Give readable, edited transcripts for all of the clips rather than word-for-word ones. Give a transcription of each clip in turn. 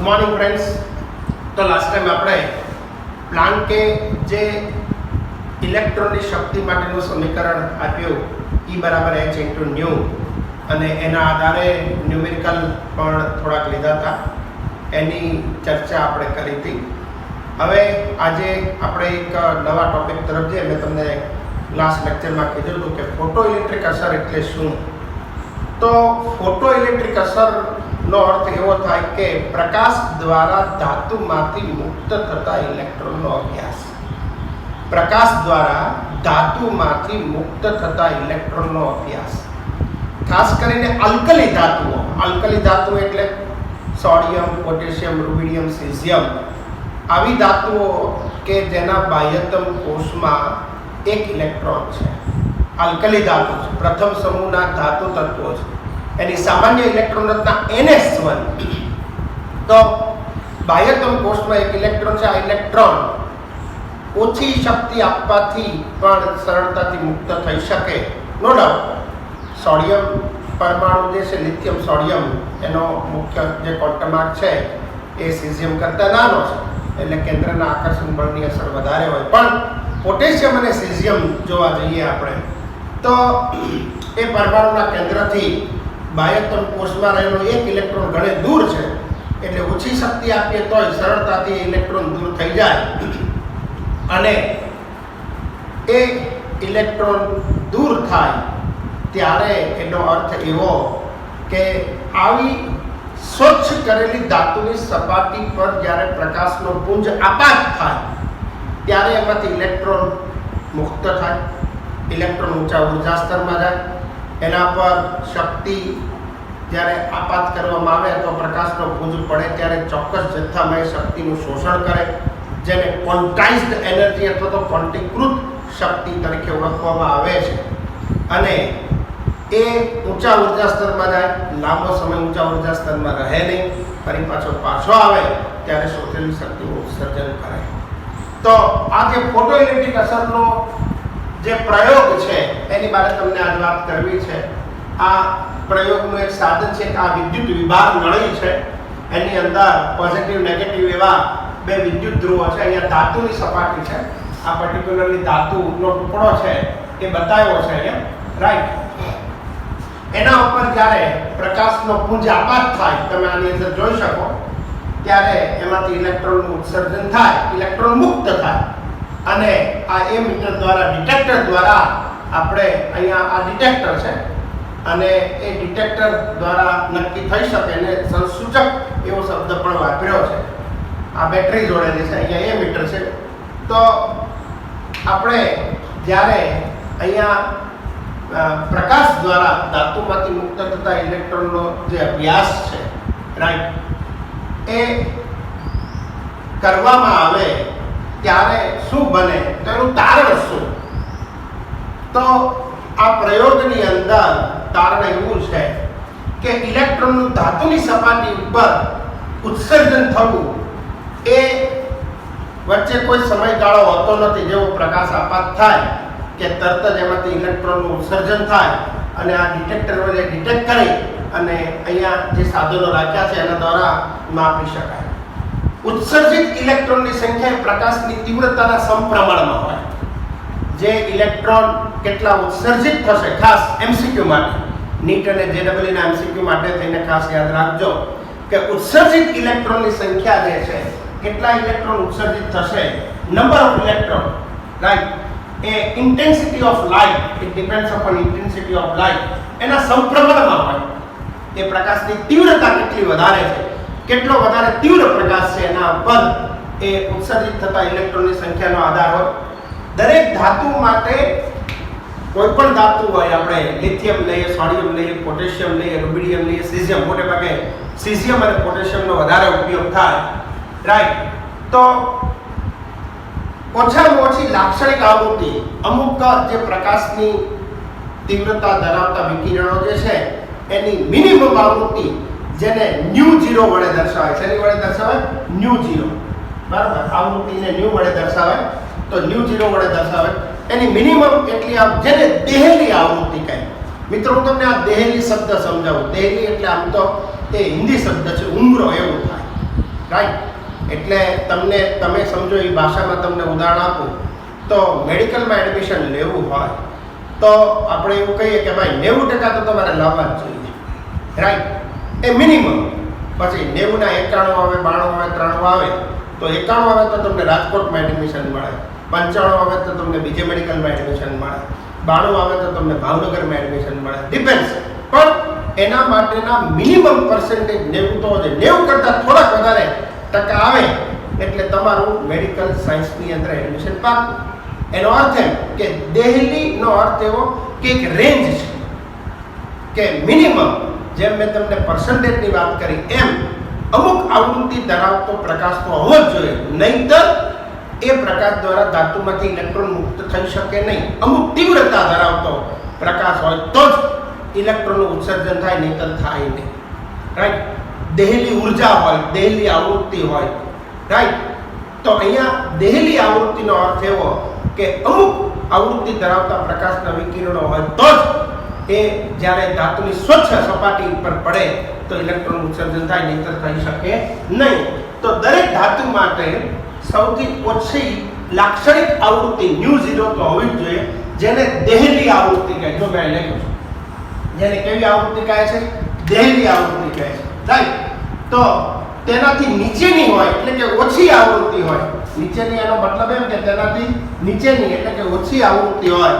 Morning friends. તો last time આપણે પ્લાન્કે જે ઇલેક્ટ્રોનની શક્તિ માટેનું સમીકરણ આપ્યું E બરાબર h ઇન્ટુ ન્યૂ, અને એના આધારે ન્યુમેરિકલ પણ થોડાક લીધા હતા, એની ચર્ચા આપણે કરી હતી. હવે આજે આપણે એક નવા ટોપિક તરફ જઈએ. મેં તમને લાસ્ટ લેક્ચરમાં કીધું હતું કે ફોટો ઇલેક્ટ્રિક અસર એટલે શું. તો ફોટો ઇલેક્ટ્રિક અસરનો અર્થ એવો થાય કે પ્રકાશ દ્વારા ધાતુમાંથી મુક્ત થતા ઇલેક્ટ્રોનનો અભ્યાસ. પ્રકાશ દ્વારા ધાતુમાંથી મુક્ત થતા ઇલેક્ટ્રોનનો અભ્યાસ. ખાસ કરીને અલ્કલી ધાતુઓ. અલ્કલી ધાતુ એટલે સોડિયમ, પોટેશિયમ, રૂબિડિયમ, સીઝિયમ, આવી ધાતુઓ કે જેના બાહ્યતમ કોષમાં એક ઇલેક્ટ્રોન છે. અલ્કલી ધાતુ છે, પ્રથમ સમૂહના ધાતુ તત્વો છે. એની સામાન્ય ઇલેક્ટ્રોન રચના NS1. તો બાહ્યતમ કોષમાં એક ઇલેક્ટ્રોન છે. આ ઇલેક્ટ્રોન ઓછી શક્તિ આપવાથી પણ સરળતાથી મુક્ત થઈ શકે, નો ડાઉટ. સોડિયમ પરમાણુ જે છે, લિથિયમ સોડિયમ, એનો મુખ્ય જે ક્વોન્ટમ આંક છે એ સીઝિયમ કરતાં નાનો છે, એટલે કેન્દ્રના આકર્ષણ બળની અસર વધારે હોય. પણ પોટેશિયમ અને સીઝિયમ જોવા જઈએ આપણે, તો એ પરમાણુના કેન્દ્રથી બાહ્યતમ કોષમાં રહેલો એક ઇલેક્ટ્રોન ઘણે દૂર છે, એટલે ઓછી શક્તિ આપીએ તોય સરળતાથી ઇલેક્ટ્રોન દૂર થઈ જાય. અને એ ઇલેક્ટ્રોન દૂર થાય ત્યારે એનો અર્થ એવો કે આવી સ્વચ્છ કરેલી ધાતુની સપાટી પર જ્યારે પ્રકાશનો પુંજ આપાત થાય ત્યારે એમાંથી ઇલેક્ટ્રોન મુક્ત થાય. ઇલેક્ટ્રોન ઊંચા ઉર્જા સ્તરમાં જાય. એના પર શક્તિ જ્યારે આપાત કરવામાં આવે તો પ્રકાશનો પુંજ પડે ત્યારે ચોક્કસ જથ્થામાં એ શક્તિનું શોષણ કરે, જેને ક્વોન્ટાઇઝ્ડ એનર્જી અથવા તો ક્વોન્ટીકૃત શક્તિ તરીકે ઓળખવામાં આવે છે. અને એ ઊંચા ઉર્જા સ્તરમાં જાય, લાંબો સમય ઊંચા ઉર્જા સ્તરમાં રહે નહીં, ફરી પાછો આવે ત્યારે શોષેલી શક્તિનું ઉત્સર્જન કરે. તો આ જે ફોટો ઇલેક્ટ્રિક અસરનો જે પ્રયોગ છે એની બારે તમને આજ વાત કરવી છે. આ પ્રયોગનું એક સાધન છે કે આ વિદ્યુત વિભાગ નળી છે, એની અંદર પોઝિટિવ નેગેટિવ એવા બે વિદ્યુત ધ્રુવો છે. અહીંયા ધાતુની સપાટી છે, આ પર્ટિક્યુલરલી ધાતુનો ટુકડો છે એ બતાવ્યો છે અહીંયા, રાઈટ. એના ઉપર જ્યારે પ્રકાશનો પુંજ આપાત થાય, તમે આની અંદર જોઈ શકો, ત્યારે એમાંથી ઇલેક્ટ્રોનનું ઉત્સર્જન થાય, ઇલેક્ટ્રોન મુક્ત થાય. અને આ એમીટર દ્વારા, ડિટેક્ટર દ્વારા આપણે અહીંયા આ ડિટેક્ટર છે, અને એ ડિટેક્ટર દ્વારા નક્કી થઈ શકે. એને સંસૂચક એવો શબ્દ પણ વાપર્યો છે. આ બેટરી જોડેલી છે, અહીંયા એમીટર છે. તો આપણે જ્યારે અહીંયા પ્રકાશ દ્વારા ધાતુમાંથી મુક્ત થતા ઇલેક્ટ્રોનનો જે અભ્યાસ છે, રાઈટ, એ કરવામાં આવે ત્યારે શું બને, તો એનું તારણ શું? તો આ પ્રયોગની અંદર તારણ એવું છે કે ઇલેક્ટ્રોનનું ધાતુની સપાટી ઉપર ઉત્સર્જન થવું એ વચ્ચે કોઈ સમયગાળો હોતો નથી. જેવો પ્રકાશ આપાત થાય કે તરત જ એમાંથી ઇલેક્ટ્રોનનું ઉત્સર્જન થાય, અને આ ડિટેક્ટર વડે ડિટેક્ટ કરી અને અહીંયા જે સાધનો રાખ્યા છે એના દ્વારા માપી શકાય. ઉત્સર્જિત ઇલેક્ટ્રોનની સંખ્યા પ્રકાશની તીવ્રતાના સમપ્રમાણમાં હોય. જે ઇલેક્ટ્રોન કેટલા ઉત્સર્જિત થશે, ખાસ MCQ માટે, નીટ અને JEE ના MCQ માટે થઈને ખાસ યાદ રાખજો કે ઉત્સર્જિત ઇલેક્ટ્રોનની સંખ્યા જે છે, કેટલા ઇલેક્ટ્રોન ઉત્સર્જિત થશે, number of electron, right, A intensity of light, it depends upon intensity of light, એના સમપ્રમાણમાં હોય. એ પ્રકાશની તીવ્રતા કેટલી વધારે છે, કેટલો વધારે તીવ્ર પ્રકાશ છે, એના પર એ ઉત્સર્જિત થતા ઇલેક્ટ્રોનની સંખ્યાનો આધાર હોય. દરેક ધાતુ માટે, કોઈ પણ ધાતુ હોય, આપણે લિથિયમ લઈએ, સોડિયમ લઈએ, પોટેશિયમ લઈએ, રૂબિડિયમ લઈએ, સીઝિયમ, મોટે ભાગે સીઝિયમ અને પોટેશિયમનો વધારે ઉપયોગ થાય, રાઈટ. તો ઓછામાં ઓછી લાક્ષણિક આવૃત્તિ, અમુક જે પ્રકાશની તીવ્રતા ધરાવતા વિકિરણો જે છે એની મિનિમમ આવૃત્તિ, જેને ν0 વડે દર્શાવાય છે. એની વડે દર્શાવાય ν0, બરાબર. આવૃત્તિને ν વડે દર્શાવાય તો ν0 વડે દર્શાવાય. એની મિનિમમ એટલી, જેને દેહેલી આવૃત્તિ કહે. મિત્રો, હું તમને આ દેહેલી શબ્દ સમજાવું. દેહેલી એટલે આમ તો એ હિન્દી શબ્દ છે, ઉમરો એવું થાય. રાઈટ. એટલે તમે સમજો એ ભાષામાં તમને ઉદાહરણ આપું તો મેડિકલમાં એડમિશન લેવું હોય તો આપણે એવું કહીએ કે ભાઈ 90% તો તમારે લાવવા જ જોઈએ, રાઈટ, એ મિનિમમ. પછી 90 ના 91 આવે, 92 આવે, 93 આવે તો 91 આવે તો તમને રાજકોટમાં એડમિશન મળે, 95 આવે તો તમને બીજે મેડિકલમાં એડમિશન મળે, 92 આવે તો તમને ભાવનગરમાં એડમિશન મળે, ડિપેન્ડ્સ. પણ એના માટેના મિનિમમ પર્સન્ટેજ 90 તો છે. 90 કરતાં થોડાક વધારે ટકા આવે એટલે તમારું મેડિકલ સાયન્સની અંદર એડમિશન પાકું. એનો અર્થ એમ કે દિલ્હીનો અર્થ એવો કે એક રેન્જ છે કે મિનિમમ, જેમ મેં તમને પર્સન્ટેજની વાત કરી એમ અમુક આવૃત્તિ ધરાવતો પ્રકાશ તો હોવો જ જોઈએ, નહીંતર એ પ્રકાશ દ્વારા ધાતુમાંથી ઇલેક્ટ્રોન મુક્ત થઈ શકે નહીં. અમુક તીવ્રતા ધરાવતો પ્રકાશ હોય તો જ ઇલેક્ટ્રોનનું ઉત્સર્જન થાય, નહીંતર થાય નહીં, રાઈટ. દેહલી ઉર્જા હોય, દેહલી આવૃત્તિ હોય, રાઈટ. તો અહીંયા દેહલી આવૃત્તિનો અર્થ એવો કે અમુક આવૃત્તિ ધરાવતા પ્રકાશના વિકિરણો હોય તો જ એ જ્યારે ધાતુની સ્વચ્છ સપાટી ઉપર પડે તો ઇલેક્ટ્રોન ઉત્સર્જન થાય, નહીંતર થઈ શકે નહીં. તો દરેક ધાતુ માટે સૌથી ઓછી લાક્ષણિક આવૃત્તિ μ0 તો હોવી જ જોઈએ, જેને દેહલી આવૃત્તિ કહે. જો મેં લખ્યું છે, જેને કેવી આવૃત્તિ કહે છે? દેહલી આવૃત્તિ કહે છે, રાઈટ. તો તેનાથી નીચેની હોય એટલે કે ઓછી આવૃત્તિ હોય, નીચેની એનો મતલબ એમ કે તેનાથી નીચેની એટલે કે ઓછી આવૃત્તિ હોય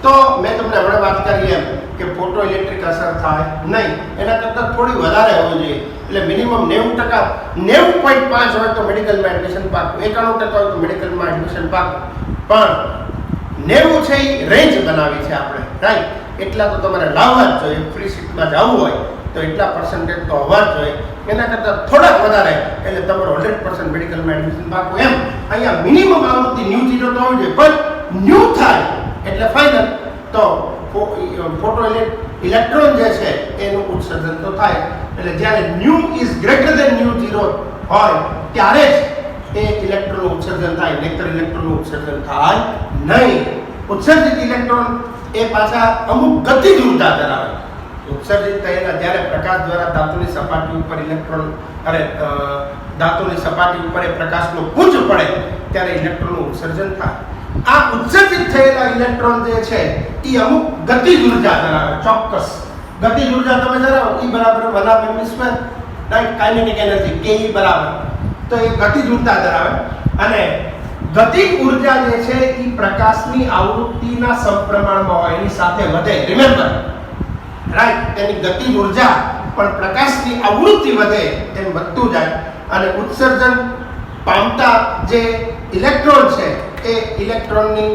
તો મેં તમને હમણાં વાત કરી એમ કે ફોટો ઇલેક્ટ્રિક અસર થાય નહીં, એના કરતાં થોડી વધારે હોવી જોઈએ. એટલે મિનિમમ 90%, 90.5 હોય તો મેડિકલમાં એડમિશન પાકું, 91% હોય તો મેડિકલમાં એડમિશન પાકું. પણ 90 છે એ રેન્જ બનાવી છે આપણે, રાઈટ. એટલા તો તમારે લાવવા જ જોઈએ. ફ્રી સીટમાં જવું હોય તો એટલા પર્સન્ટેજ તો હોવા જ જોઈએ. એના કરતાં થોડાક વધારે એટલે તમારું 100% મેડિકલમાં એડમિશન પાકું. એમ અહીંયા મિનિમમ આવૃત્તિ μ0 તો હોવી જોઈએ, પણ ન્યૂ થાય એટલે ફાઇનલ તો ફોટો ઇલેક્ટ્રોન જે છે એનું ઉત્સર્જન તો થાય. એટલે જ્યારે ન્યૂ ઇઝ ગ્રેટર ધેન μ0 હોય ત્યારે જ એ ઇલેક્ટ્રોનનું ઉત્સર્જન થાય, નહીંતર ઇલેક્ટ્રોનનું ઉત્સર્જન થાય નહીં. ઉત્સર્જિત ઇલેક્ટ્રોન એ પાછા અમુક ગતિજ ઉર્જા ધરાવે. ઉત્સર્જિત થયેલા જ્યારે પ્રકાશ દ્વારા ધાતુની સપાટી ઉપર ધાતુની સપાટી ઉપર એ પ્રકાશનો પુંજ પડે ત્યારે ઇલેક્ટ્રોનનું ઉત્સર્જન થાય. આ ઉત્સર્જિત થયેલા ઇલેક્ટ્રોન જે છે એ અમુક ગતિજ ઉર્જા ધરાવે, ચોક્કસ ગતિજ ઉર્જા તમે ધરાવો E બરાબર 1/m², right. Kinetic energy Ke બરાબર, તો એ ગતિજ ઉર્જા ધરાવે. અને ગતિજ ઉર્જા જે છે એ પ્રકાશની આવૃત્તિના સમપ્રમાણમાં હોય, એની સાથે વધે. Remember, right. તેની ગતિજ ઉર્જા પણ પ્રકાશની આવૃત્તિ વધે તેમ વધતું જાય. અને ઉત્સર્જન પામતા જે ઇલેક્ટ્રોન છે એ ઇલેક્ટ્રોનની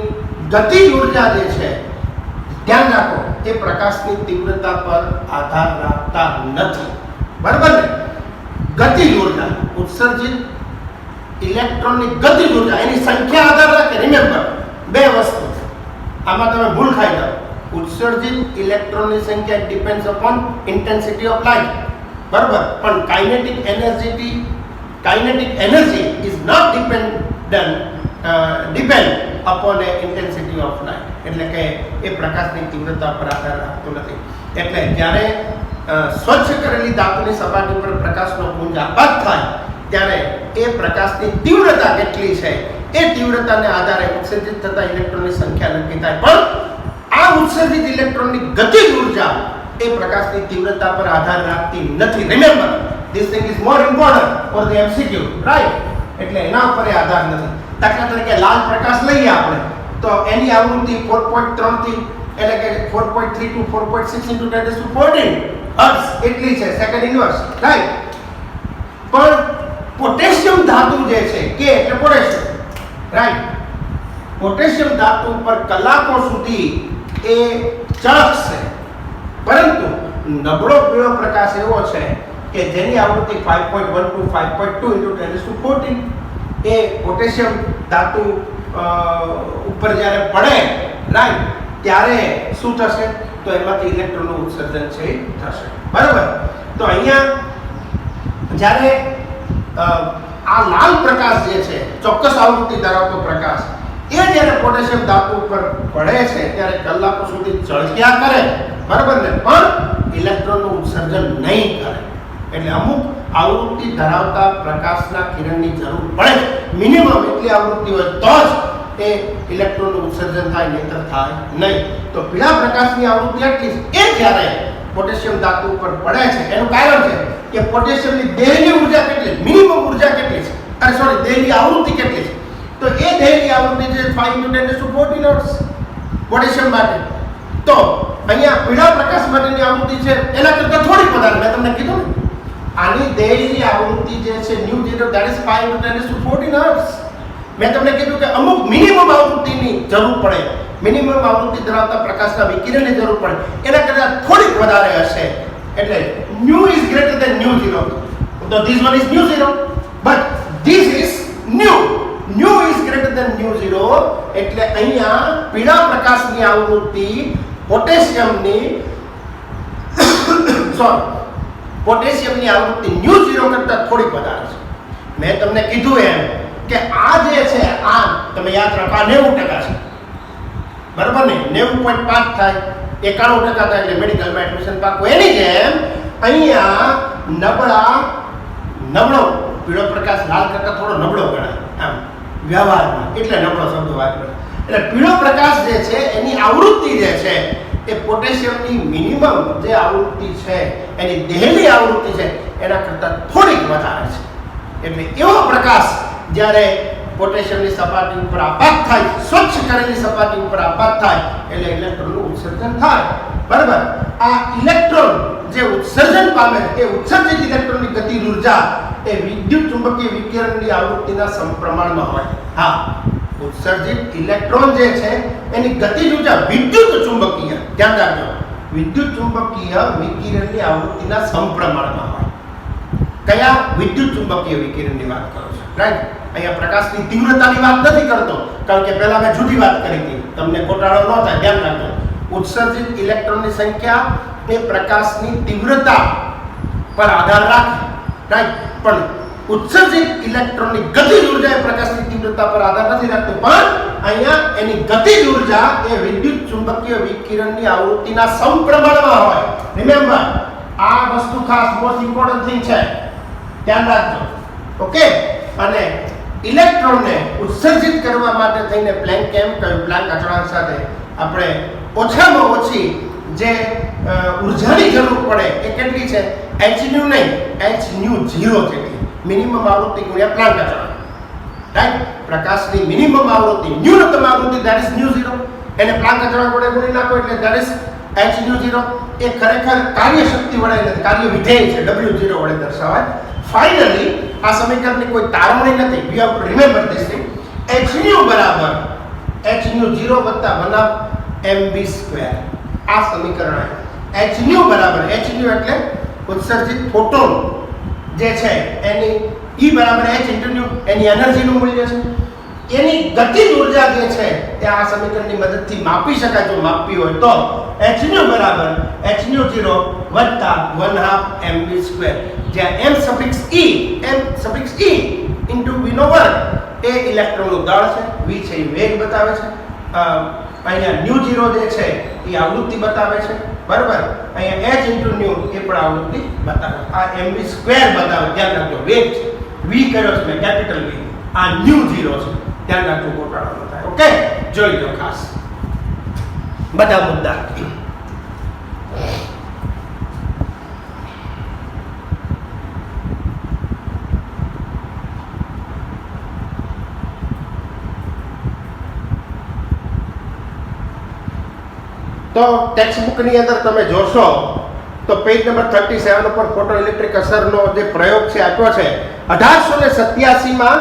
ગતિજ ઉર્જા જે છે, ધ્યાન રાખો, એ પ્રકાશની તીવ્રતા પર આધાર રાખતા નથી, બરાબર ને? ગતિજ ઉર્જા, ઉત્સર્જિત ઇલેક્ટ્રોનની ગતિજ ઉર્જા એની સંખ્યા આધાર રાખે. રિમેમ્બર, બે વસ્તુ આમાં તમે ભૂલ ખાઈ જાઓ. ઉત્સર્જિત ઇલેક્ટ્રોનની સંખ્યા depends upon intensity of light, બરાબર. પણ kinetic energy is not depend upon એ ઇન્ટેન્સિટી ઓફ લાઇટ. એટલે કે એ પ્રકાશની તીવ્રતા પર આધાર રાખતો નથી. એટલે જ્યારે સ્વચ્છ કરેલી ધાતુની સપાટી પર પ્રકાશનો પુંજ આપાત થાય ત્યારે એ પ્રકાશની તીવ્રતા કેટલી છે એ તીવ્રતાને આધારે ઉત્સર્જિત થતા ઇલેક્ટ્રોનની સંખ્યા નક્કી થાય. પણ આ ઉત્સર્જિત ઇલેક્ટ્રોનની ગતિજ ઉર્જા એ પ્રકાશની તીવ્રતા પર આધાર રાખતી નથી. Remember, this thing is more important for the MCQ, right. એટલે એના ઉપર આધાર નથી. દાખલા તરીકે લાલ પ્રકાશ લઈએ આપણે તો એની આવૃત્તિ 4.3 થી એટલે કે 4.3 to 4.6 into 10⁻14 હર્ટ્ઝ એટલી છે, સેકન્ડ ઇન્વર્સ, રાઈટ. પણ પોટેશિયમ ધાતુ જે છે કે એટલે પોટેશિયમ, રાઈટ. પોટેશિયમ ધાતુ ઉપર કલાકો સુધી એ ચળકશે, પરંતુ નબળો પીળો પ્રકાશ એવો છે કે જેની આવૃત્તિ 5.1 to 5.2 into 10⁻14 એ પોટેશિયમ ધાતુ ઉપર જ્યારે પડે, રાઈટ, ત્યારે શું થશે? તો એમાંથી ઇલેક્ટ્રોનનું ઉત્સર્જન છે થશે, બરાબર. તો અહીંયા જ્યારે આ લાલ પ્રકાશ જે છે, ચોક્કસ આવૃત્તિ ધરાવતો પ્રકાશ, એ જ્યારે પોટેશિયમ ધાતુ ઉપર પડે છે ત્યારે કલાકો સુધી ચળક્યા કરે, બરાબર ને? પણ ઇલેક્ટ્રોનનું ઉત્સર્જન નહીં કરે. એટલે એટલે અમુક આવૃત્તિ ધરાવતા પ્રકાશના કિરણની જરૂર પડે છે. મિનિમમ એટલી આવૃત્તિ હોય તો જ એ ઇલેક્ટ્રોનનું ઉત્સર્જન થાય, નહીતર થાય નહીં. તો પીળા પ્રકાશની આવૃત્તિ એટલી એ જ્યારે પોટેશિયમ ધાતુ ઉપર પડે છે એનું કારણ છે કે પોટેશિયમની દેહની ઉર્જા કેટલી, મિનિમમ ઉર્જા કેટલી છે, અરે સોરી દેહની આવૃત્તિ કેટલી છે. તો એ દેહની આવૃત્તિ છે 5 × 10⁻14 હર્ટ્ઝ પોટેશિયમ માટે. તો અહીંયા પીળા પ્રકાશ માટેની આવૃત્તિ છે એના કરતાં થોડીક વધારે. મેં તમને કીધું ને આની દેહની આવૃત્તિ જે છે ν0 that is 5 × 10⁻14 હર્ટ્ઝ. મેં તમને કીધું કે અમુક મિનિમમ આવૃત્તિની જરૂર પડે, મિનિમમ આવૃત્તિ ધરાવતા પ્રકાશના વિકિરણની જરૂર પડે, એના કરતાં થોડીક વધારે હશે. એટલે ν is greater than ν0. તો this one is ν0 but this is ν is greater than ν0. એટલે અહીંયા પીળા પ્રકાશની આવૃત્તિ પોટેશિયમની પોટેશિયમની આવૃત્તિ ν0 કરતાં થોડીક વધારે છે. મેં તમને કીધું એમ કે આ જે છે આ તમે યાદ રાખો આ 90% છે, બરાબર ને? 90.5 થાય, 91% થાય એટલે મેડિકલમાં એડમિશન પાકું. એની જેમ અહીંયા નબળો પીળો પ્રકાશ લાલ કરતાં થોડો નબળો ગણાય આમ વ્યવહારમાં, એટલે નબળો શબ્દ વાપરે. એટલે પીળો પ્રકાશ જે છે એની આવૃત્તિ જે છે એ પોટેશિયમની મિનિમમ જે આવૃત્તિ છે એની દેહની આવૃત્તિ છે એના કરતાં થોડીક વધારે છે. એટલે એવો પ્રકાશ જ્યારે પોટેશિયમની સપાટી ઉપર આપાત થાય, સ્વચ્છ કરેલી સપાટી ઉપર આપાત થાય એટલે ઇલેક્ટ્રોનનું ઉત્સર્જન થાય, બરાબર? આ ઇલેક્ટ્રોન જે ઉત્સર્જન પામે છે એ ઉત્સર્જિત ઇલેક્ટ્રોનની ગતિજ ઉર્જા એ વિદ્યુત ચુંબકીય વિકિરણની આવૃત્તિના સમપ્રમાણમાં હોય. હા, ઉત્સર્જિત ઇલેક્ટ્રોન જે છે એની ગતિજ ઉર્જા વિદ્યુત ચુંબકીય, ધ્યાન રાખજો, વિદ્યુત ચુંબકીય વિકિરણની આવૃત્તિના સમપ્રમાણમાં હોય. કયા વિદ્યુત ચુંબકીય વિકિરણની વાત કરો છો, રાઈટ? અહીંયા પ્રકાશની તીવ્રતાની વાત નથી કરતો, કારણ કે પહેલા મેં જુદી વાત કરી હતી, તમને ગોટાળો ન થાય, ધ્યાન રાખજો. ઉત્સર્જિત ઇલેક્ટ્રોનની સંખ્યા એ પ્રકાશની તીવ્રતા પર આધાર રાખે, રાઈટ? પણ ઉત્સર્જિત ઇલેક્ટ્રોનની ગતિજ ઉર્જા એ પ્રકાશની તીવ્રતા પર આધાર નથી રાખતું, પણ અહીંયા એની ગતિજ ઉર્જા એ વિદ્યુત ચુંબકીય વિકિરણની આવૃત્તિના સમપ્રમાણમાં હોય. રિમેમ્બર, આ વસ્તુ ખાસ મોસ્ટ ઇમ્પોર્ટન્ટ થિંગ છે, ધ્યાન રાખજો. ઓકે? અને ઇલેક્ટ્રોનને ઉત્સર્જિત કરવા માટે થઈને પ્લેન્ક કેમ કહ્યું, પ્લાન્ક અચળાંક સાથે આપણે ઓછામાં ઓછી જે ઉર્જાની જરૂર પડે એ કેટલી છે? hν નહીં, hν0 જેટલી, મિનિમમ આવૃત્તિ ગુણ્યા પ્લાન્ક અચળાંક, રાઈટ? પ્રકાશની મિનિમમ આવૃત્તિ, ન્યૂનતમ આવૃત્તિ that is ν0, એને પ્લાન્ક અચળાંક વડે ગુણી નાખો એટલે that is hν0. એ ખરેખર કાર્ય શક્તિ વડે નથી, કાર્ય વિધેય છે, W0 વડે દર્શાવાય. ફાઇનલી આ સમીકરણની કોઈ તારવણી નથી. You have to remember this thing. hν બરાબર hν0 વત્તા 1/mv². આ સમીકરણ hν બરાબર, hν એટલે ઉત્સર્જિત ફોટોન જે છે એની E બરાબર h × ν, એની એનર્જીનું મૂલ્ય છે. એની ગતિજ ઉર્જા જે છે તે આ સમીકરણની મદદથી માપી શકાય, જો માપવી હોય તો. hν બરાબર hν0 વત્તા 1/2mv², જ્યાં m∗e ઇન્ટુ v² એ ઇલેક્ટ્રોનનું દળ છે, v છે એ વેગ બતાવે છે, અહીંયા ν0 જે છે એ આવૃત્તિ બતાવે છે, બરાબર? અહીંયા h × ν એ પણ આવૃત્તિ બતાવે, આ mv² બતાવે. ધ્યાન રાખજો, વેગ છે, v કર્યો છે મેં, કેપિટલ V, આ ν0 છે, ધ્યાન રાખજો, ગોટાળો ન થાય. ઓકે? જોઈ લો ખાસ બધા મુદ્દા. તો ટેક્સ્ટબુકની અંદર તમે જોશો તો પેજ નંબર 37 ઉપર ફોટો ઇલેક્ટ્રિક અસરનો જે પ્રયોગ છે આપ્યો છે. 1887માં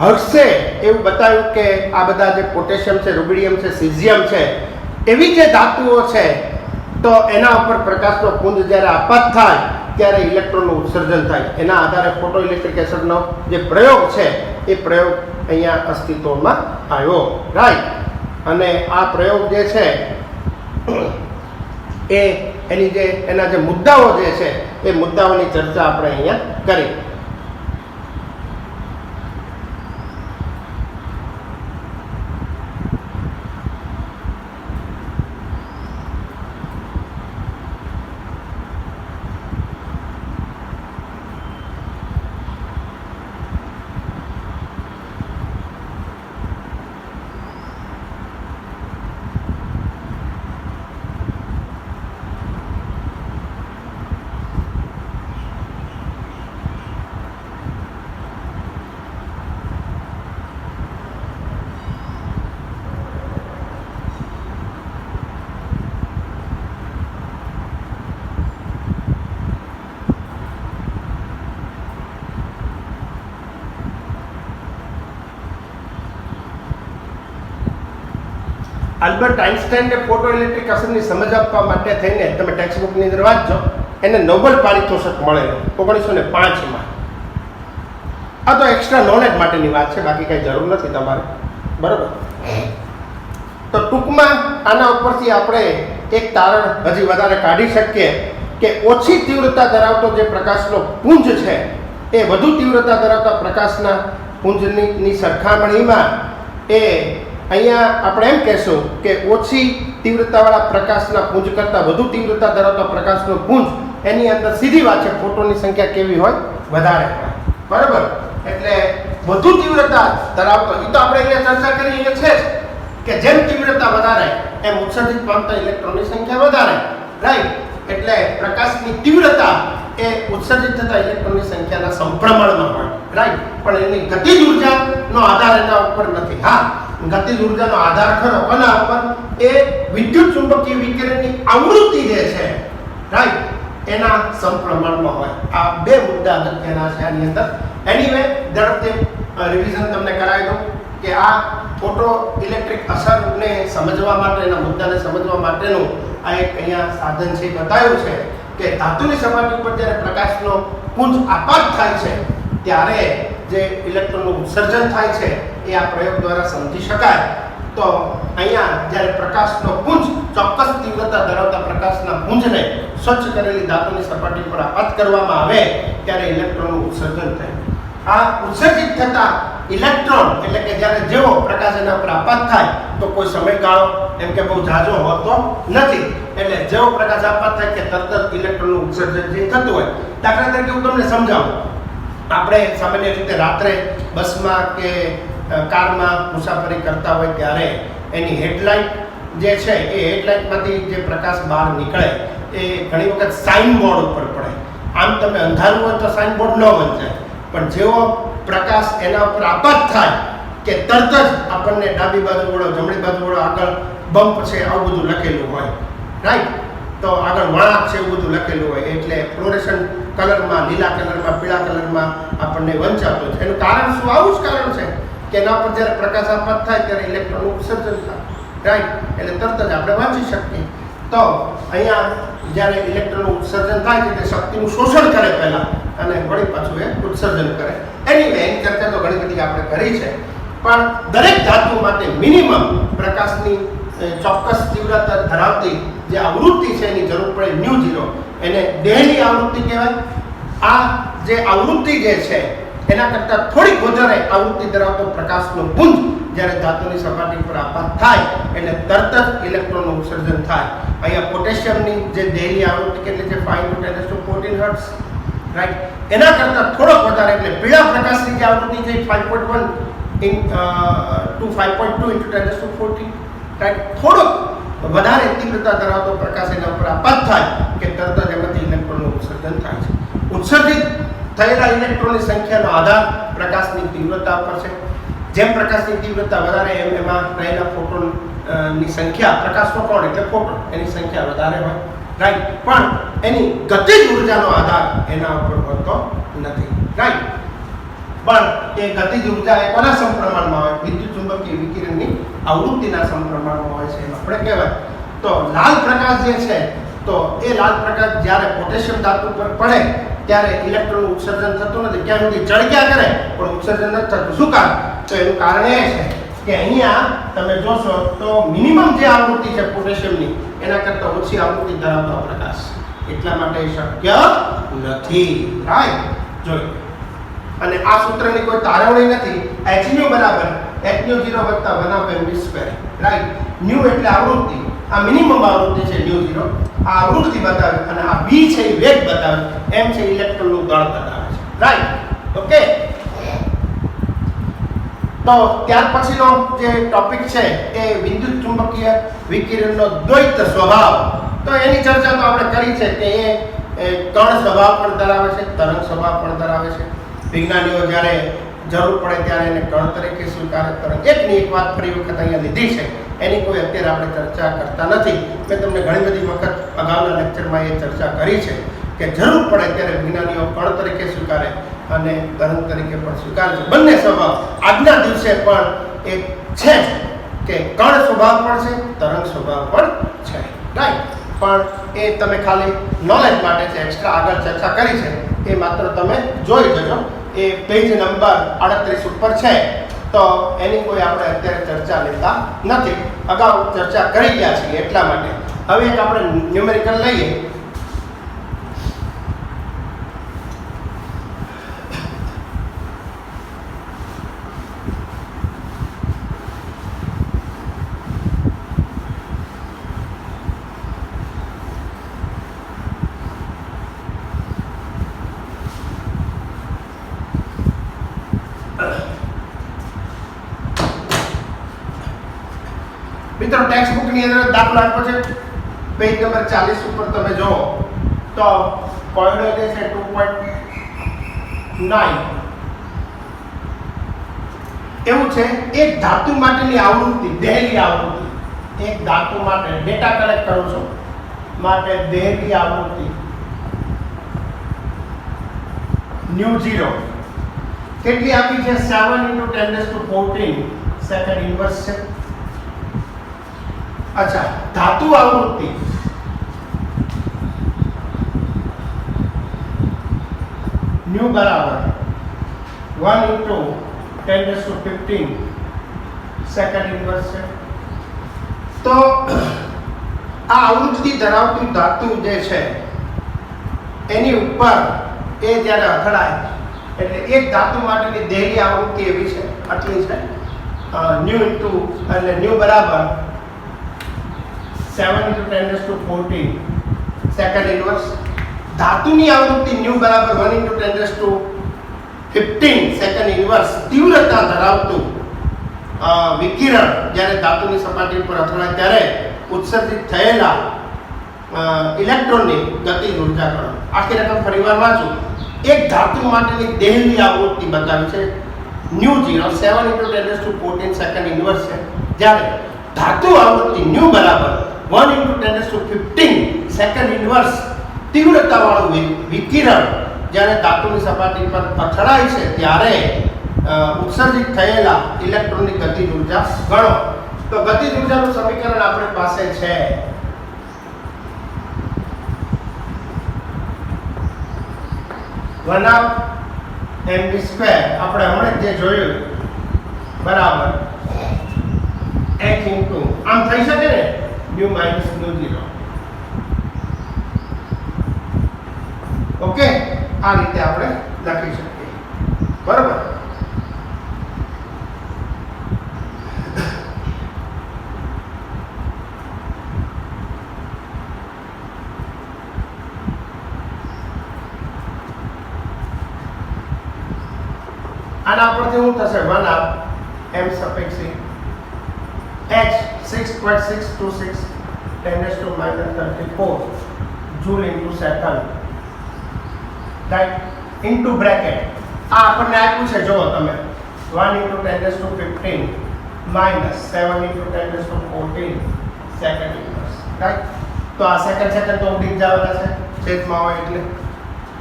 હર્ટ્સે એવું બતાવ્યું કે આ બધા જે પોટેશિયમ છે, રૂબિડિયમ છે, સિઝિયમ છે, એવી જે ધાતુઓ છે તો એના ઉપર પ્રકાશનો પુંજ જ્યારે આપાત થાય ત્યારે ઇલેક્ટ્રોનનું ઉત્સર્જન થાય. એના આધારે ફોટો ઇલેક્ટ્રિક અસરનો જે પ્રયોગ છે એ પ્રયોગ અહીંયા અસ્તિત્વમાં આવ્યો, રાઈટ? અને આ પ્રયોગ જે છે એના જે મુદ્દાઓ જે છે એ મુદ્દાઓની ચર્ચા આપણે અહીંયા કરી. આલ્બર્ટ આઇન્સ્ટાઈને ફોટો ઇલેક્ટ્રિક અસરની સમજ આપવા માટે થઈને તમે ટેક્સ્ટ બુકની અંદર વાંચજો, એને નોબેલ પારિતોષિક મળેલો 1905માં. આ તો એક્સ્ટ્રા નોલેજ માટેની વાત છે, બાકી કંઈ જરૂર નથી તમારે, બરાબર. તો ટૂંકમાં આના ઉપરથી આપણે એક તારણ હજી વધારે કાઢી શકીએ કે ઓછી તીવ્રતા ધરાવતો જે પ્રકાશનો પુંજ છે એ વધુ તીવ્રતા ધરાવતા પ્રકાશના પુંજની સરખામણીમાં એ અહીંયા આપણે એમ કહેશું કે ઓછી તીવ્રતાવાળા પ્રકાશના પુંજ કરતાં વધુ તીવ્રતા ધરાવતા પ્રકાશનો પુંજ એની અંદર સીધી વાત છે ફોટોનની સંખ્યા કેવી હોય, વધારે હોય, બરાબર. એટલે વધુ તીવ્રતા ધરાવતો, એ તો આપણે અહીંયા ચર્ચા કરી એ છે જ કે જેમ તીવ્રતા વધારે એમ ઉત્સર્જિત પામતા ઇલેક્ટ્રોનની સંખ્યા વધારે, રાઈટ. એટલે પ્રકાશની તીવ્રતા એ ઉત્સર્જિત થતા ઇલેક્ટ્રોનની સંખ્યાના સમપ્રમાણમાં હોય, રાઈટ. પણ એની ગતિજ ઉર્જાનો આધાર એના ઉપર નથી. હા, ગતિજ ઉર્જાનો આધાર ખરો કોના ઉપર? એ વિદ્યુત ચુંબકીય વિકિરણની આવૃત્તિ જે છે, રાઈટ, એના સમપ્રમાણમાં હોય. આ બે મુદ્દા અગત્યના છે આની અંદર. એનીવે ઝડપથી રિવિઝન તમને કરાવી દઉં કે આ ફોટો ઇલેક્ટ્રિક અસરને સમજવા માટે, એના મુદ્દાને સમજવા માટેનું આ એક અહીંયા સાધન છે, બતાવ્યું છે કે ધાતુની સપાટી ઉપર જ્યારે પ્રકાશનો પુંજ આપાત થાય છે ત્યારે જે ઇલેક્ટ્રોનનું ઉત્સર્જન થાય છે એ આ પ્રયોગ દ્વારા સમજી શકાય. તો અહીંયા જ્યારે પ્રકાશનો પુંજ ચોક્કસ તીવ્રતા ધરાવતા પ્રકાશના પુંજને સ્વચ્છ કરેલી ધાતુની સપાટી પર આપાત કરવામાં આવે ત્યારે ઇલેક્ટ્રોનનું ઉત્સર્જન થાય. આ ઉત્સર્જિત થતા ઇલેક્ટ્રોન એટલે કે જ્યારે જેવો પ્રકાશ એના પર આપાત થાય તો કોઈ સમયગાળો એમ કે બહુ ઝાઝો હોતો નથી. એટલે જેવો પ્રકાશ આપાત થાય કે તરત જ ઇલેક્ટ્રોનનું ઉત્સર્જન જે થતું હોય. દાખલા તરીકે હું તમને સમજાવું. આપણે સામાન્ય રીતે રાત્રે બસમાં કે કારમાં મુસાફરી કરતા હોય ત્યારે એની હેડલાઇટ જે છે એ હેડલાઇટમાંથી જે પ્રકાશ બહાર નીકળે એ ઘણી વખત સાઇન બોર્ડ ઉપર પડે. આમ તમે અંધારું હોય તો સાઇન બોર્ડ ન વંચાય, પણ જેવો પ્રકાશ એના ઉપર આપાત થાય કે તરત જ આપણને ડાબી બાજુ વળો, જમણી બાજુ વળો, આગળ બમ્પ છે, આવું બધું લખેલું હોય, રાઈટ. તો આગળ વળાંક છે એવું બધું લખેલું હોય એટલે ફ્લોરેસન્ટ કલરમાં, લીલા કલરમાં, પીળા કલરમાં આપણને વંચાતો છે. એનું કારણ શું? આવું જ કારણ છે કે એના પર જ્યારે પ્રકાશ આપાત થાય ત્યારે ઇલેક્ટ્રોનનું ઉત્સર્જન થાય, રાઈટ. એટલે તરત જ આપણે વાંચી શકીએ. તો અહીંયા જ્યારે ઇલેક્ટ્રોનનું ઉત્સર્જન થાય છે તે શક્તિનું શોષણ કરે પહેલાં અને વળી પાછું એ ઉત્સર્જન કરે. એની ચર્ચા તો ઘણી બધી આપણે કરી છે, પણ દરેક ધાતુ માટે મિનિમમ પ્રકાશની ચોક્કસ તીવ્રતા ધરાવતી જે આવૃત્તિ છે એની જરૂર પડે μ0. એને દેહની આવૃત્તિ કહેવાય. આ જે આવૃત્તિ જે છે એના કરતાં થોડીક વધારે આવૃત્તિ ધરાવતો પ્રકાશનો પુંજ જ્યારે ધાતુની સપાટી પર આપાત થાય એટલે તરત જ ઇલેક્ટ્રોનનું ઉત્સર્જન થાય. અહીંયા પોટેશિયમની જે દેહની આવૃત્તિ કેટલી છે? 5 × 10⁻14 હર્ટ્ઝ, રાઈટ. એના કરતાં થોડોક વધારે એટલે પીળા પ્રકાશની જે આવૃત્તિ છે 5.1 to 5.2 × 10⁻14, રાઈટ. થોડોક વધારે તીવ્રતા ધરાવતો પ્રકાશ એના ઉપર આપાત થાય કે તરત જ એમાંથી ઇલેક્ટ્રોનનું ઉત્સર્જન થાય છે. ઉત્સર્જિત થયેલા ઇલેક્ટ્રોનની સંખ્યાનો આધાર પ્રકાશની તીવ્રતા પર છે. જેમ પ્રકાશની તીવ્રતા વધારે એમ એમાં રહેલા ફોટોનની સંખ્યા, પ્રકાશ ફોટોન એટલે ફોટોન, એની સંખ્યા વધારે હોય, રાઈટ. પણ એની ગતિજ ઉર્જાનો આધાર એના ઉપર હોતો નથી, રાઈટ. પણ એ ગતિજ ઉર્જા એ કોના સમપ્રમાણમાં હોય? વિદ્યુત ચુંબકીય વિકિરણની આવૃત્તિના સમપ્રમાણમાં હોય છે એમ આપણે કહેવાય. તો લાલ પ્રકાશ જે છે તો એ લાલ પ્રકાશ જ્યારે પોટેશિયમ ધાતુ પર પડે ત્યારે ઇલેક્ટ્રોનનું ઉત્સર્જન થતું નથી. ક્યાં સુધી ચળક્યા કરે પણ ઉત્સર્જન નથી થતું. શું કારણ? તો એનું કારણ એ છે કે અહીંયા તમે જોશો તો મિનિમમ જે આવૃત્તિ છે પોટેશિયમની એના કરતાં ઓછી આવૃત્તિ ધરાવતો પ્રકાશ, એટલા માટે શક્ય નથી, રાઈટ. જોઈ, અને આ સૂત્રની કોઈ તારવણી નથી. hν બરાબર hν0 વત્તા 1/mv², રાઈટ. ન્યુ એટલે આવૃત્તિ, આ મિનિમમ આવૃત્તિ છે μ0, આ આવૃત્તિ બતાવે અને આ v છે એ વેગ બતાવે, m છે ઇલેક્ટ્રોનનું દળ બતાવે છે, રાઈટ. ઓકે. તો ત્યાર પછીનો જે ટોપિક છે એ વિદ્યુત ચુંબકીય વિકિરણનો દ્વૈત સ્વભાવ. તો એની ચર્ચા તો આપણે કરી છે કે એ કણ સ્વભાવ પણ ધરાવે છે, તરંગ સ્વભાવ પણ ધરાવે છે. વિજ્ઞાનીઓ જ્યારે જરૂર પડે ત્યારે એને કણ તરીકે સ્વીકારે, તરંગ. એકની એક વાત ફરી વખત અહીંયા લીધી છે, એની કોઈ અત્યારે આપણે ચર્ચા કરતા નથી. મેં તમને ઘણી બધી વખત અગાઉના લેક્ચરમાં એ ચર્ચા કરી છે કે જરૂર પડે ત્યારે વિજ્ઞાનીઓ કણ તરીકે સ્વીકારે અને તરંગ તરીકે પણ સ્વીકારે છે. બંને સ્વભાવ આજના દિવસે પણ એ છે જ, કે કણ સ્વભાવ પણ છે, તરંગ સ્વભાવ પણ છે, રાઈટ. પણ એ તમે ખાલી નોલેજ માટે છે, એક્સ્ટ્રા આગળ ચર્ચા કરી છે એ માત્ર તમે જોઈ જજો. એ પેજ નંબર 38 ઉપર છે, તો એની કોઈ આપણે અત્યારે ચર્ચા લેતા નથી, અગાઉ ચર્ચા કરી ગયા છીએ એટલા માટે. હવે એક આપણે ન્યુમેરિકલ લઈએ. મિત્રો ટેક્સ્ટ બુક ની અંદર દાખલો આપ્યો છે, પેજ નંબર 40 ઉપર તમે જો તો કોયડો જે છે 2.9 એવું છે. એક ધાતુ માટેની આવૃત્તિ, દેહલી આવૃત્તિ, એક ધાતુ માટે ડેટા કલેક્ટ કરું છું માટે દેહલી આવૃત્તિ ન્યુ 0 કેટલી આપી છે? 7 × 10⁻14 સેકન્ડ ઇન્વર્સ છે. अच्छा, धातु आवृत्ति न्यू बराबर 1 × 10⁻15 सेकंड इनवर्स है. तो આ આવૃત્તિ ધરાવતી ધાતુ જે છે એની ઉપર એ જ્યારે અથડાય એટલે એક ધાતુ માટેની દેહલી આવૃત્તિ એવી છે, આટલી છે. ન્યુ ઇન્ટુ એટલે ન્યુ બરાબર 7 × 10⁻14 સેકન્ડ ઇનવર્સ. ધાતુની આવૃત્તિ ન્યુ બરાબર 1 × 10⁻15 સેકન્ડ ઇનવર્સ તીવ્રતા ધરાવતું વિકિરણ જ્યારે ધાતુની સપાટી પર અથડાય ત્યારે ઉત્સર્જિત થયેલા ઇલેક્ટ્રોનની ગતિજ ઉર્જા ગણો. આખી રકમ ફરીવાર વાંચું. એક ધાતુ માટેની દેહલી આવૃત્તિ બતાવી છે ન્યુ 0 7 × 10⁻14 સેકન્ડ ઇનવર્સ છે, જ્યારે ધાતુ આવૃત્તિ ન્યુ બરાબર 1 × 10⁻15 સેકન્ડ ઇનવર્સ તીવ્રતાવાળું વિકિરણ જ્યારે ધાતુની સપાટી પર અથડાય છે ત્યારે ઉત્સર્જિત થયેલા ઇલેક્ટ્રોનની ગતિજ ઉર્જા ગણો. તો ગતિજ ઉર્જાનું સમીકરણ આપણી પાસે છે 1/mv², આપણે હમણાં જે જોયું બરાબર h ઇન્ટુ આમ થઈ શકે ને ન્યુ માઇનસ ન્યુ 0. ઓકે, આ રીતે આપણે લખી શકીએ, બરાબર. આના પરથી શું થશે? 1/m⁻c h 6.626 10⁻34 joule into second, right, into bracket. આ આપણને આપ્યું છે, જુઓ તમે 1 × 10⁻15 માઇનસ 7 × 10⁻14 સેકન્ડ ઇનવર્સ, રાઈટ. તો આ સેકન્ડ તો ઉડી જવાના છે છેદમાં હોય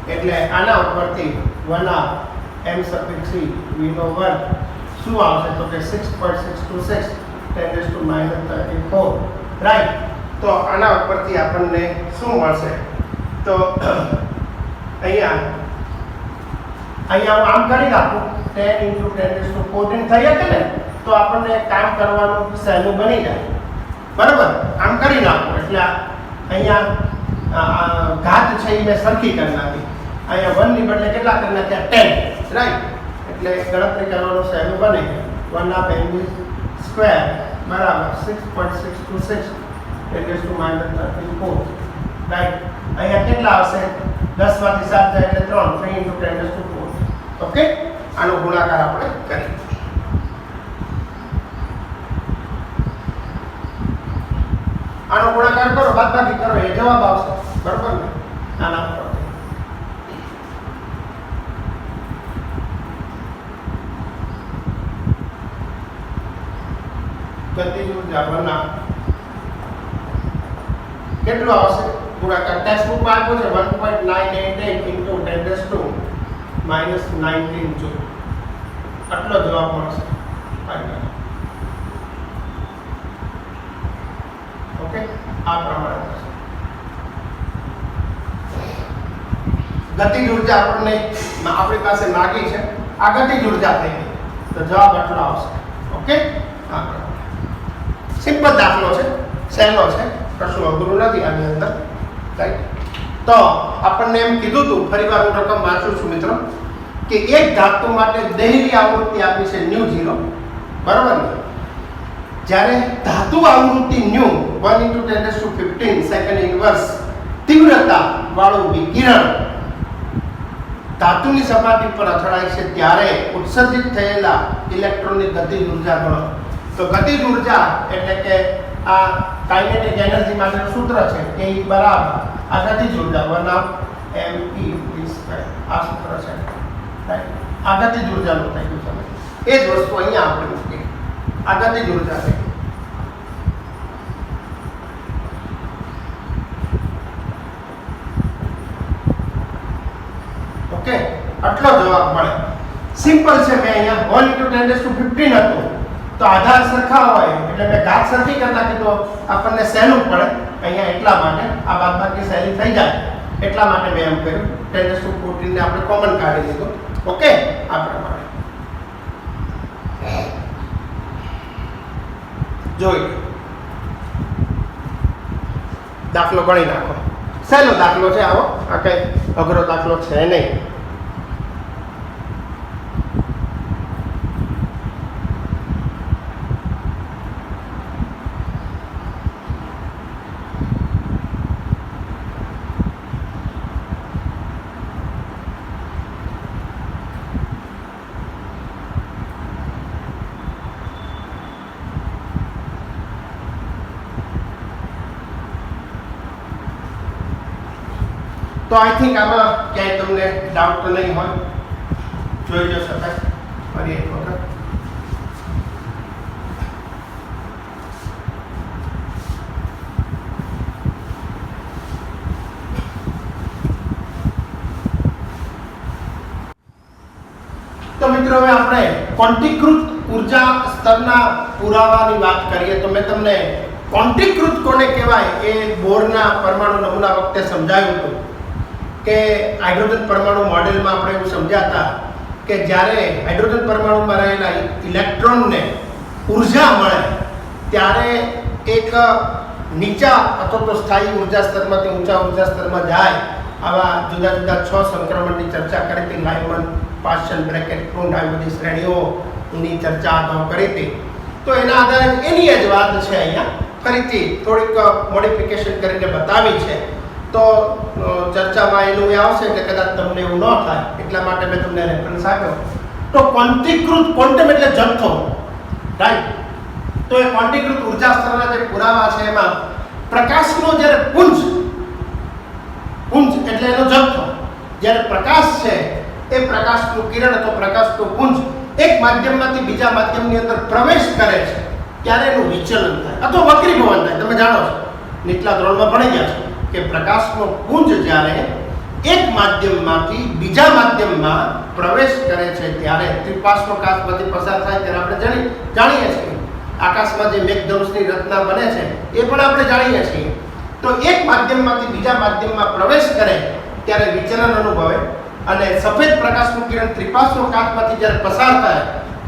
એટલે આના ઉપરથી 1/m⁻c v/1 શું આવશે? તો કે 6.626 10⁻34, રાઈટ. તો આના ઉપરથી આપણને શું મળશે? તો અહીંયા હું આમ કરી નાખું 10 × 10⁻14 થઈ શકે ને, તો આપણને કામ કરવાનું સહેલું બની જાય, બરાબર. આમ કરી નાખો એટલે અહીંયા ઘાત છે એ મેં સરખી કરી નાખી. અહીંયા 1 ની બદલે કેટલા કરી નાખ્યા? 10, રાઈટ. એટલે ગણતરી કરવાનું સહેલું બને. 1/mv² બરાબર 6.626 10⁻34, રાઈટ. અહીંયા કેટલા આવશે? 10 માંથી 7 જાય એટલે 3 × 10⁻4. ઓકે, આનો ગુણાકાર આપણે કરીએ. આનો ગુણાકાર કરો, બાદબાકી કરો, એ જવાબ આવશે, બરાબર ને? આના પર ગતિજ ઉર્જા બના કેટલું આવશે ગુણાકાર? ટેક્સ્ટ બુકમાં આપ્યું છે 1.988 × 10⁻−19 જૂલ. આટલો જવાબ મળશે. આ પ્રમાણે ગતિજ ઉર્જા આપણને આપણી પાસે માગી છે, આ ગતિજ ઉર્જા થઈ ગઈ, તો જવાબ આટલો આવશે. ઓકે, આ સિમ્પલ દાખલો છે, સહેલો છે, કશું અઘરું નથી આની અંદર. રાઈટ, તો આપણને એમ કીધું હતું, ફરીવાર હું રકમ વાંચું છું મિત્રો, કે એક ધાતુ માટે દહેલી આવૃત્તિ આપી છે ν0, બરાબર ને? જ્યારે ધાતુ આવૃત્તિ ν 1 × 10⁻15 સેકન્ડ ઇન્વર્સ તીવ્રતા વાળું વિકિરણ ધાતુની સપાટી પર અથડાય છે ત્યારે ઉત્સર્જિત થયેલા ઇલેક્ટ્રોનની ગતિજ ઉર્જા ગણો. તો ગતિજ ઉર્જા એટલે કે આ કાઇનેટિક એનર્જી માટેનું સૂત્ર છે કે E બરાબર આ ગતિજ ઉર્જા 1/mv², આ સૂત્ર છે. રાઈટ, આ ગતિજ ઉર્જાનું થઈ ગયું છે. એ જ વસ્તુ અહીંયા આપણે મૂકીએ, આ ગતિજ ઉર્જા છે. ઓકે, આટલો જવાબ મળે. સિમ્પલ છે. મેં અહીંયા 1 × 10⁻15 હતું, તો આધાર સરખા હોય એટલે મેં ઘાત સરખી કરી નાખી તો આપણને સહેલું પડે. અહીંયા એટલા માટે આ બાદબાકી સહેલી થઈ જાય એટલા માટે મેં એમ કર્યું. 10⁻14 ને આપણે કોમન કાઢી લીધો. ઓકે, આ પ્રમાણે જોઈ દાખલો ગણી નાખો. સહેલો દાખલો છે આવો, આ કઈ અઘરો દાખલો છે નહીં. તો આઈ થિંક આમાં ક્યાંય તમને ડાઉટ તો નહીં હોય. જોઈ લો શકાય ફરી એક વખત. તો મિત્રો હવે આપણે ક્વોન્ટીકૃત ઉર્જા સ્તરના પુરાવાની વાત કરીએ. તો મેં તમને ક્વોન્ટીકૃત કોને કહેવાય એ બોરના પરમાણુ નમૂના વખતે સમજાવ્યું હતું કે હાઇડ્રોજન પરમાણુ મોડેલમાં આપણે એવું સમજ્યા હતા કે જ્યારે હાઇડ્રોજન પરમાણુમાં રહેલા ઇલેક્ટ્રોનને ઉર્જા મળે ત્યારે એક નીચા અથવા તો સ્થાયી ઉર્જા સ્તરમાંથી ઊંચા ઉર્જા સ્તરમાં જાય. આવા જુદા જુદા 6 સંક્રમણની ચર્ચા કરી હતી. લાઇમન, પાસ્ચન, બ્રેકેટ, ક્રુન્ડ, આવી બધી શ્રેણીઓની ચર્ચા અગાઉ કરી હતી. તો એના આધારે એની જ વાત છે અહીંયા ફરીથી થોડીક મોડિફિકેશન કરીને બતાવી છે. તો ચર્ચામાં એનું આવશે કે કદાચ તમને એવું ન થાય એટલા માટે મેં તમને રેફરન્સ આપ્યો. તો ક્વોન્ટીકૃત, ક્વોન્ટમ એટલે જથ્થો, રાઈટ? તો એ ક્વોન્ટીકૃત ઉર્જા સ્તરના જે પુરાવા છે એમાં પ્રકાશનો જ્યારે પુંજ એટલે એનો જથ્થો, જ્યારે પ્રકાશ છે એ પ્રકાશનું કિરણ અથવા પ્રકાશનું પુંજ એક માધ્યમમાંથી બીજા માધ્યમની અંદર પ્રવેશ કરે છે ત્યારે એનું વિચલન થાય અથવા વક્રીભવન થાય. તમે જાણો છો, નીચલા ધોરણમાં ભણી ગયા છો કે પ્રકાશનો પુંજ જ્યારે એક માધ્યમમાંથી બીજા માધ્યમમાં પ્રવેશ કરે છે ત્યારે ત્રિપાર્શ્વકાશમાંથી પસાર થાય ત્યારે આપણે જાણીએ છીએ. આકાશમાં જે મેઘધનુષની રચના બને છે એ પણ આપણે જાણીએ છીએ. તો એક માધ્યમમાંથી બીજા માધ્યમમાં પ્રવેશ કરે ત્યારે વિચલન અનુભવે અને સફેદ પ્રકાશનું કિરણ ત્રિપાર્શ્વકાશમાંથી જ્યારે પસાર થાય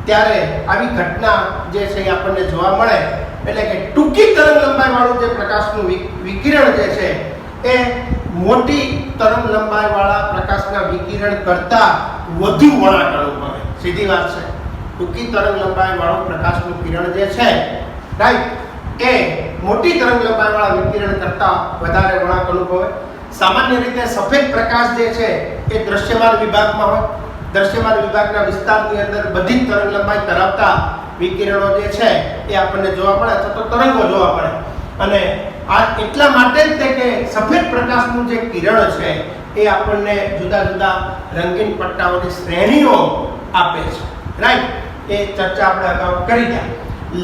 ત્યારે આવી ઘટના જે છે એ આપણને જોવા મળે. એટલે કે ટૂંકી તરંગ લંબાઈ વાળું જે પ્રકાશનું વિકિરણ જે છે એ મોટી તરંગ લંબાઈ વાળા પ્રકાશના વિકિરણ કરતા વધુ વળાંક અનુભવે. સીધી વાત છે. ટૂંકી તરંગ લંબાઈ વાળું પ્રકાશનું કિરણ જે છે, રાઈટ, એ મોટી તરંગ લંબાઈ વાળા વિકિરણ કરતા વધારે વળાંક અનુભવે. સામાન્ય રીતે સફેદ પ્રકાશ જે છે એ દ્રશ્યમાન વિભાગમાં હોય. દ્રશ્યમાન વિભાગના વિસ્તારની અંદર બધી જ તરંગ લંબાઈ ધરાવતા વિકિરણો જે છે એ આપણને જોવા મળે અથવા તો તરંગો જોવા મળે. અને આ એટલા માટે જ તે કે સફેદ પ્રકાશનું જે કિરણ છે એ આપણને જુદા જુદા રંગીન પટ્ટાઓની શ્રેણીઓ આપે છે, રાઈટ? એ ચર્ચા આપણે અગાઉ કરી ગયા.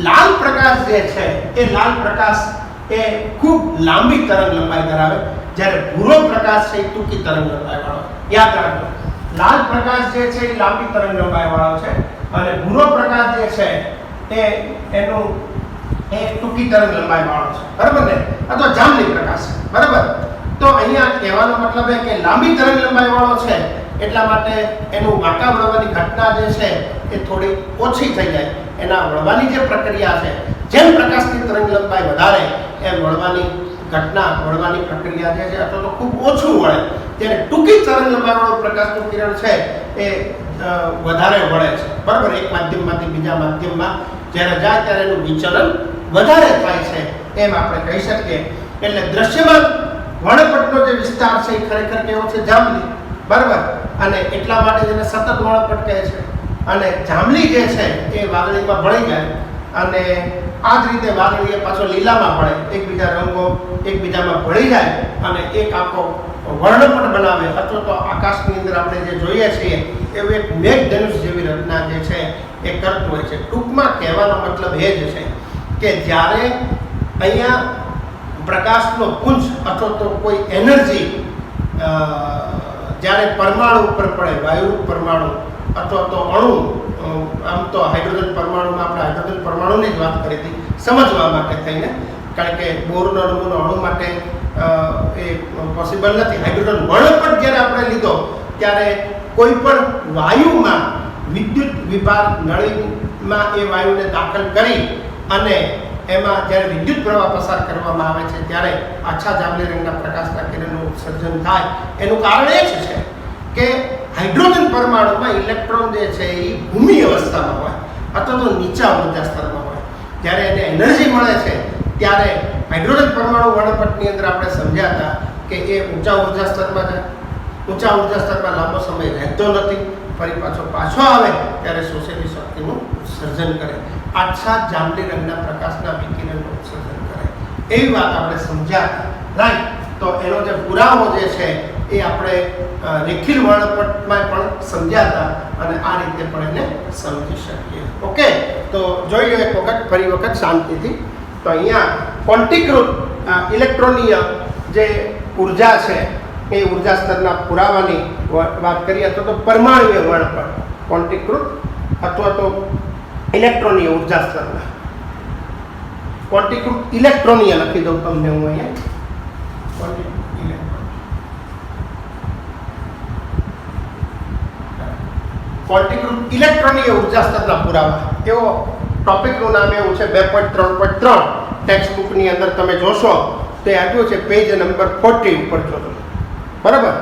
લાલ પ્રકાશ જે છે એ લાલ પ્રકાશ એ ખૂબ લાંબી તરંગ લંબાઈ ધરાવે, જ્યારે ભૂરો પ્રકાશ છે એ ટૂંકી તરંગ લંબાઈ વાળો. યાદ રાખજો, લાલ પ્રકાશ જે છે એ લાંબી તરંગ લંબાઈ વાળો છે અને ભૂરો પ્રકાશ જે છે એ એનું એ ટૂંકી તરંગ લંબાઈ વાળો છે, બરાબર ને, અથવા જાંબલી પ્રકાશ છે, બરાબર. તો અહીંયા કહેવાનો મતલબ એ કે લાંબી તરંગ લંબાઈ વાળો છે એટલા માટે એનું વાંકા વળવાની ઘટના જે છે એ થોડી ઓછી થઈ જાય. એના વળવાની જે પ્રક્રિયા છે, જેમ પ્રકાશની તરંગ લંબાઈ વધારે એમ વળવાની ઘટના, વળવાની પ્રક્રિયા જે છે અથવા તો ખૂબ ઓછું વળે. ત્યારે ટૂંકી તરંગ લંબાઈવાળું પ્રકાશનું કિરણ છે એ વધારે વળે છે, બરાબર. એક માધ્યમમાંથી બીજા માધ્યમમાં જ્યારે જાય ત્યારે એનું વિચલન વધારે થાય છે એમ આપણે કહી શકીએ. એટલે દ્રશ્યમાન વર્ણપટનો જે વિસ્તાર છે એ ખરેખર કેવો છે? જાંબલી, બરાબર. અને એટલા માટે જેને સતત વર્ણપટ કહે છે. અને જાંબલી જે છે એ વાદળીમાં ભળી જાય અને આ જ રીતે વાદળી એ પાછો લીલામાં ભળે, એકબીજા રંગો એકબીજામાં ભળી જાય અને એક આખો વર્ણપટ બનાવે. અથવા તો આકાશની અંદર આપણે જે જોઈએ છીએ એવું એક મેઘધનુષ જેવી રચના જે છે એ કરતું હોય છે. ટૂંકમાં કહેવાનો મતલબ એ જ છે કે જ્યારે અહીંયા પ્રકાશનો પુંજ અથવા તો કોઈ એનર્જી જ્યારે પરમાણુ ઉપર પડે, વાયુ પરમાણુ અથવા તો અણુ, આમ તો હાઇડ્રોજન પરમાણુમાં આપણે હાઇડ્રોજન પરમાણુની જ વાત કરી હતી સમજવા માટે થઈને, કારણ કે બોરનો નમૂનો અણુ માટે એ પોસિબલ નથી. હાઇડ્રોજન વર્ણપટ જ્યારે આપણે લીધો ત્યારે કોઈ પણ વાયુમાં વિદ્યુત વિભાર નળીમાં એ વાયુને દાખલ કરી અને એમાં જ્યારે વિદ્યુત પ્રવાહ પસાર કરવામાં આવે છે ત્યારે આછા જાંબલી રંગના પ્રકાશના કિરણનું ઉત્સર્જન થાય. એનું કારણ એ જ છે કે હાઇડ્રોજન પરમાણુમાં ઇલેક્ટ્રોન જે છે એ ભૂમિ અવસ્થામાં હોય અથવા તો નીચા ઉર્જા સ્તરમાં હોય. જ્યારે એને એનર્જી મળે છે ત્યારે હાઇડ્રોજન પરમાણુ વર્ણપટની અંદર આપણે સમજ્યા હતા કે એ ઊંચા ઉર્જા સ્તરમાં જાય. ઊંચા ઉર્જા સ્તરમાં લાંબો સમય રહેતો નથી, ફરી પાછો આવે ત્યારે શોષેલી શક્તિનું ઉત્સર્જન કરે, આછા જાંબલી રંગના પ્રકાશના વિકિરણનું ઉત્સર્જન કરે. એવી વાત આપણે સમજ્યા હતા, રાઈટ. તો એનો જે પુરાવો જે છે એ આપણે રેખીલ વર્ણપટમાં પણ સમજ્યા હતા અને આ રીતે પણ એને સમજી શકીએ. ઓકે, તો જોઈ લો એક વખત, ફરી વખત શાંતિથી. તો અહીંયા ક્વોન્ટીકૃત ઇલેક્ટ્રોનીય જે ઉર્જા છે એ ઉર્જા સ્તરના પુરાવાની વાત કરીએ અથવા તો પરમાણુય વર્ણપટ, ક્વોન્ટીકૃત અથવા તો ઇલેક્ટ્રોનીય ઉર્જા સ્તરના. ક્વોન્ટીકૃત ઇલેક્ટ્રોનીય લખી દઉં તમને હું અહીંયા. ક્વોન્ટીકૃત ઇલેક્ટ્રોનીય ઉર્જા સ્તરના પુરાવા, એવો ટોપિકનું નામ એવું છે. 2.3.3 ટેક્સ્ટ બુકની અંદર તમે જોશો તો એ આપ્યું છે પેજ નંબર 40 ઉપર જોજો, બરાબર.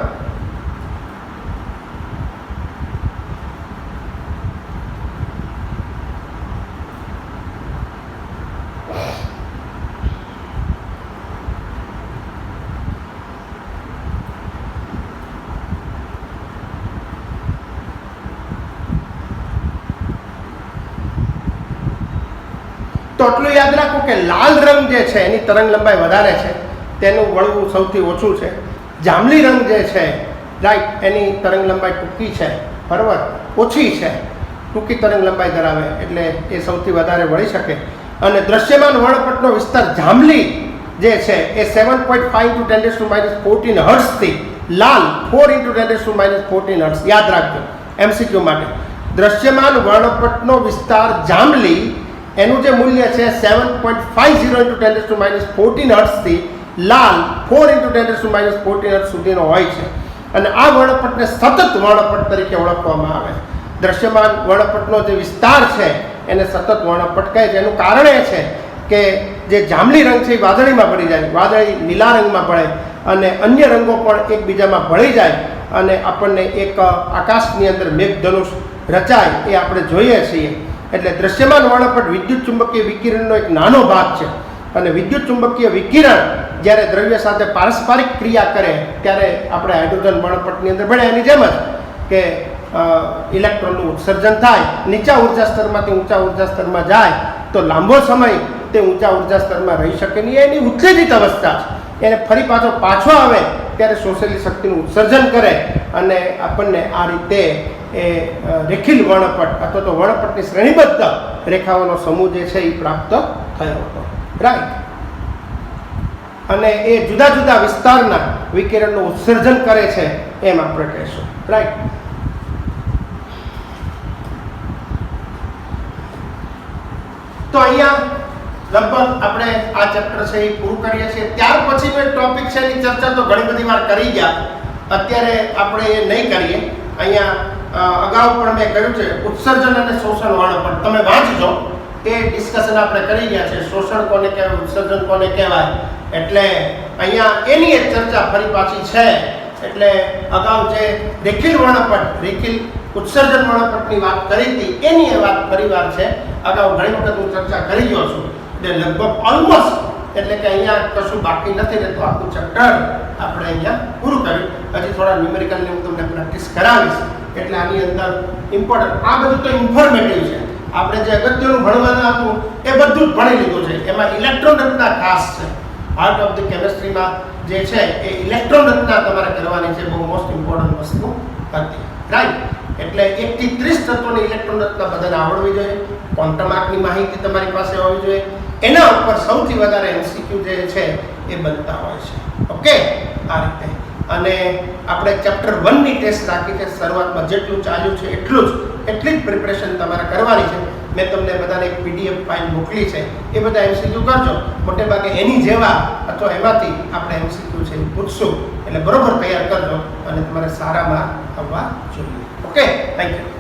તો એટલું યાદ રાખો કે લાલ રંગ જે છે એની તરંગ લંબાઈ વધારે છે, તેનું વળવું સૌથી ઓછું છે. જાંબલી રંગ જે છે, રાઈટ, એની તરંગ લંબાઈ ટૂંકી છે, બરાબર, ઓછી છે, ટૂંકી તરંગ લંબાઈ ધરાવે એટલે એ સૌથી વધારે વળી શકે. અને દ્રશ્યમાન વર્ણપટનો વિસ્તાર જાંબલી જે છે એ 7.5 × 10⁻14 હર્ટ્ઝથી લાલ 4 × 10⁻14 હર્ટ્ઝ. યાદ રાખજો એમસીક્યુ માટે. દ્રશ્યમાન વર્ણપટનો વિસ્તાર જાંબલી એનું જે મૂલ્ય છે 7.50 × 10⁻14 હર્ટ્ઝથી લાલ 4 × 10⁻14 હર્ટ્ઝ સુધીનો હોય છે. અને આ વર્ણપટને સતત વર્ણપટ તરીકે ઓળખવામાં આવે. દ્રશ્યમાન વર્ણપટનો જે વિસ્તાર છે એને સતત વર્ણપટ કહે છે. એનું કારણ એ છે કે જે જાંબલી રંગ છે એ વાદળીમાં ભળી જાય, વાદળી લીલા રંગમાં ભળે અને અન્ય રંગો પણ એકબીજામાં ભળી જાય અને આપણને એક આકાશની અંદર મેઘધનુષ રચાય એ આપણે જોઈએ છીએ. એટલે દ્રશ્યમાન વર્ણપટ વિદ્યુત ચુંબકીય વિકિરણનો એક નાનો ભાગ છે. અને વિદ્યુત ચુંબકીય વિકિરણ જ્યારે દ્રવ્ય સાથે પારસ્પરિક ક્રિયા કરે ત્યારે આપણે હાઇડ્રોજન વર્ણપટની અંદર ભણે એની જેમ જ કે ઇલેક્ટ્રોનનું ઉત્સર્જન થાય, નીચા ઉર્જા સ્તરમાંથી ઊંચા ઉર્જા સ્તરમાં જાય તો લાંબો સમય તે ઊંચા ઉર્જા સ્તરમાં રહી શકે નહીં. એની ઉત્તેજિત અવસ્થા છે. એને ફરી પાછો આવે ત્યારે શોષેલી શક્તિનું ઉત્સર્જન કરે અને આપણને આ રીતે એ રેખીલ વર્ણપટ અથવા તો વર્ણપટની શ્રેણીબદ્ધ રેખાઓનો સમૂહ જે છે એ પ્રાપ્ત થયો હતો, રાઈટ. અને એ જુદા જુદા વિસ્તારના વિકિરણનું ઉત્સર્જન કરે છે એમ આપણે કહીશું, રાઈટ. તો અહીંયા લગભગ આપણે આ ચેપ્ટર છે એ પૂરું કરીએ છીએ. ત્યાર પછીનો એક ટોપિક છે એની ચર્ચા તો ઘણી બધી વાર કરી ગયા, અત્યારે આપણે એ નહીં કરીએ. અહીંયા અગાઉ પણ મેં કહ્યું છે ઉત્સર્જન અને શોષણ વર્ણપટ તમે વાંચજો, એ ડિસ્કશન આપણે કરી ગયા છે. શોષણ કોને કહેવાય, ઉત્સર્જન કોને કહેવાય, એટલે અહીંયા એની એક ચર્ચા ફરી પાછી છે. એટલે અગાઉ જે રેખીલ વર્ણપટ, રેખીલ ઉત્સર્જન વર્ણપટની વાત કરી હતી એની એ વાત ફરીવાર છે. અગાઉ ઘણી વખત હું ચર્ચા કરી ગયો છું, એટલે લગભગ ઓલમોસ્ટ, એટલે કે અહીંયા કશું બાકી નથી રહેતું. આખું ચેપ્ટર આપણે અહીંયા પૂરું કર્યું. હજી થોડા ન્યુમેરિકલની હું તમને પ્રેક્ટિસ કરાવીશ, એટલે આની અંદર ઇમ્પોર્ટન્ટ આ બધું તો ઇન્ફોર્મેટિવ છે. આપણે જે અગત્યનું ભણવાનું હતું એ બધું જ ભણી લીધું છે. એમાં ઇલેક્ટ્રોન રચના ખાસ છે. હાર્ટ ઓફ ધ કેમેસ્ટ્રીમાં જે છે એ ઇલેક્ટ્રોન રચના તમારે કરવાની છે, બહુ મોસ્ટ ઇમ્પોર્ટન્ટ વસ્તુ હતી, રાઈટ. એટલે 1 થી 30 તત્વોની ઇલેક્ટ્રોન રચના બધાને આવડવી જોઈએ. ક્વોન્ટમ આંકની માહિતી તમારી પાસે હોવી જોઈએ. એના ઉપર સૌથી વધારે એમસીક્યુ જે છે એ બનતા હોય છે. ઓકે, આ રીતે. અને આપણે ચેપ્ટર 1 ની ટેસ્ટ રાખી છે. શરૂઆતમાં જેટલું ચાલ્યું છે એટલી જ પ્રિપરેશન તમારે કરવાની છે. મેં તમને બધાને એક પીડીએફ ફાઇલ મોકલી છે, એ બધા એમસીક્યુ કરજો. મોટે ભાગે એની જેવા અથવા એમાંથી આપણે એમસીક્યુ છે એ પૂછશું, એટલે બરોબર તૈયાર કરજો અને તમારે સારા માર્ક આવવા જોઈએ. Okay, thank you.